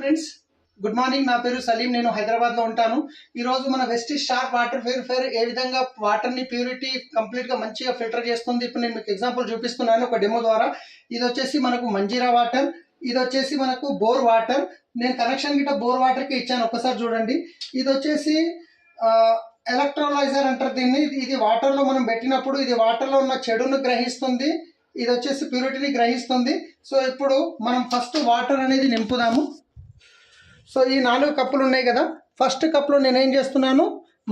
Friends, good morning. నా పేరు సలీం. నేను హైదరాబాద్లో ఉంటాను. ఈరోజు మన వెస్టీజ్ షార్ప్ వాటర్ ప్యూరిఫైయర్ ఏ విధంగా వాటర్ని ప్యూరిటీ కంప్లీట్గా మంచిగా ఫిల్టర్ చేస్తుంది ఇప్పుడు నేను మీకు ఎగ్జాంపుల్ చూపిస్తున్నాను ఒక డెమో ద్వారా. ఇది వచ్చేసి మనకు మంజీరా వాటర్, ఇది వచ్చేసి మనకు బోర్ వాటర్. నేను కనెక్షన్ గిట్ట బోర్ వాటర్కి ఇచ్చాను, ఒకసారి చూడండి. ఇది వచ్చేసి ఎలక్ట్రోలైజర్ అంటారు దీన్ని. ఇది వాటర్లో మనం పెట్టినప్పుడు ఇది వాటర్లో ఉన్న చెడును గ్రహిస్తుంది, ఇది వచ్చేసి ప్యూరిటీని గ్రహిస్తుంది. సో ఇప్పుడు మనం ఫస్ట్ వాటర్ అనేది నింపుదాము. సో ఈ 4 కప్పులు ఉన్నాయి కదా, ఫస్ట్ కప్లో నేనేం చేస్తున్నాను,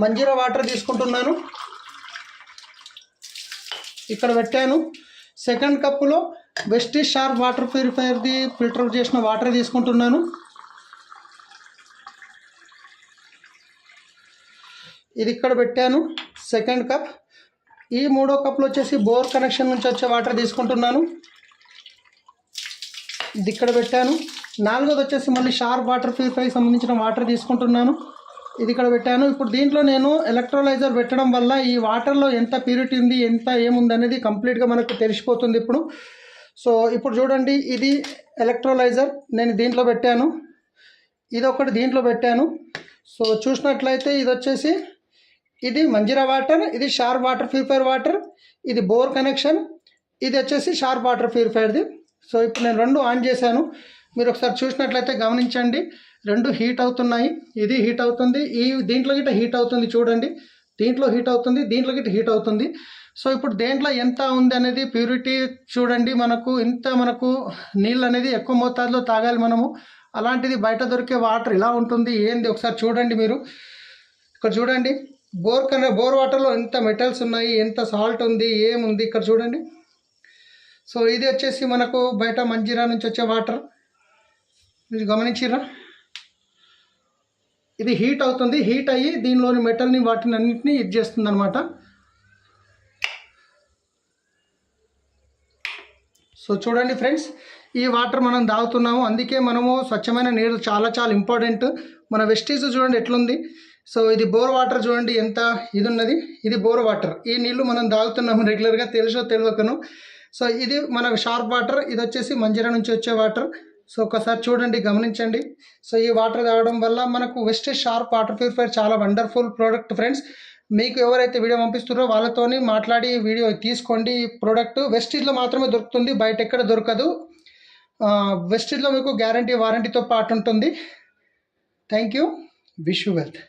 మంజీరా వాటర్ తీసుకుంటున్నాను, ఇక్కడ పెట్టాను. సెకండ్ కప్పులో వెస్టీజ్ షార్ప్ వాటర్ ప్యూరిఫైయర్ది ఫిల్టర్ చేసిన వాటర్ తీసుకుంటున్నాను. ఇది ఇక్కడ పెట్టాను సెకండ్ కప్. ఈ 3వ కప్లో వచ్చేసి బోర్ కనెక్షన్ నుంచి వచ్చే వాటర్ తీసుకుంటున్నాను, ఇది ఇక్కడ పెట్టాను. 4వది వచ్చేసి మళ్ళీ షార్ప్ వాటర్ ప్యూరిఫైకి సంబంధించిన వాటర్ తీసుకుంటున్నాను, ఇది ఇక్కడ పెట్టాను. ఇప్పుడు దీంట్లో నేను ఎలక్ట్రోలైజర్ పెట్టడం వల్ల ఈ వాటర్లో ఎంత ప్యూరిటీ ఉంది, ఎంత ఏముంది అనేది కంప్లీట్గా మనకు తెలిసిపోతుంది ఇప్పుడు. సో ఇప్పుడు చూడండి, ఇది ఎలక్ట్రోలైజర్ నేను దీంట్లో పెట్టాను, ఇది ఒకటి దీంట్లో పెట్టాను. సో చూసినట్లయితే ఇది వచ్చేసి ఇది మంజీరా వాటర్, ఇది షార్ప్ వాటర్ ప్యూరిఫైయర్ వాటర్, ఇది బోర్ కనెక్షన్, ఇది వచ్చేసి షార్ప్ వాటర్ ప్యూరిఫైయర్ది. సో ఇప్పుడు నేను 2 ఆన్ చేశాను. మీరు ఒకసారి చూసినట్లయితే గమనించండి, 2 హీట్ అవుతున్నాయి. ఇది హీట్ అవుతుంది, ఈ దీంట్లో గిట్ట హీట్ అవుతుంది చూడండి, దీంట్లో హీట్ అవుతుంది, దీంట్లో గిట్ట హీట్ అవుతుంది. సో ఇప్పుడు దేంట్లో ఎంత ఉంది అనేది ప్యూరిటీ చూడండి. మనకు నీళ్ళు అనేది ఎక్కువ మోతాదులో తాగాలి మనము. అలాంటిది బయట దొరికే వాటర్ ఇలా ఉంటుంది ఏంది ఒకసారి చూడండి. మీరు ఇక్కడ చూడండి, బోర్ వాటర్లో ఎంత మెటల్స్ ఉన్నాయి, ఎంత సాల్ట్ ఉంది, ఏముంది ఇక్కడ చూడండి. సో ఇది వచ్చేసి మనకు బయట మంజీరా నుంచి వచ్చే వాటర్, మీరు గమనించిరా, ఇది హీట్ అవుతుంది, హీట్ అయ్యి దీనిలోని మెటల్ని వాటిని అన్నింటినీ ఇది చేస్తుంది అనమాట. సో చూడండి ఫ్రెండ్స్, ఈ వాటర్ మనం తాగుతున్నాము, అందుకే మనము స్వచ్ఛమైన నీరు చాలా చాలా ఇంపార్టెంట్. మన వెస్టీజ్ చూడండి ఎట్లుంది. సో ఇది బోర్ వాటర్ చూడండి ఎంత ఇది ఉన్నది, ఇది బోర్ వాటర్. ఈ నీళ్లు మనం తాగుతున్నాము రెగ్యులర్గా, తెలుసో తెలియకను. సో ఇది మన షార్ప్ వాటర్, ఇది వచ్చేసి మంజీరా నుంచి వచ్చే వాటర్. సో ఒకసారి చూడండి, గమనించండి. సో ఈ వాటర్ తాగడం వల్ల మనకు వెస్టీజ్ షార్ప్ వాటర్ ప్యూరిఫైయర్ చాలా వండర్ఫుల్ ప్రోడక్ట్ ఫ్రెండ్స్. మీకు ఎవరైతే వీడియో పంపిస్తున్నారో వాళ్ళతోని మాట్లాడి వీడియో తీసుకోండి. ఈ ప్రోడక్ట్ వెస్టీజ్లో మాత్రమే దొరుకుతుంది, బయట ఎక్కడ దొరకదు. వెస్టీజ్లో మీకు గ్యారంటీ వారంటీతో పాటు ఉంటుంది. Thank you, wish you wealth.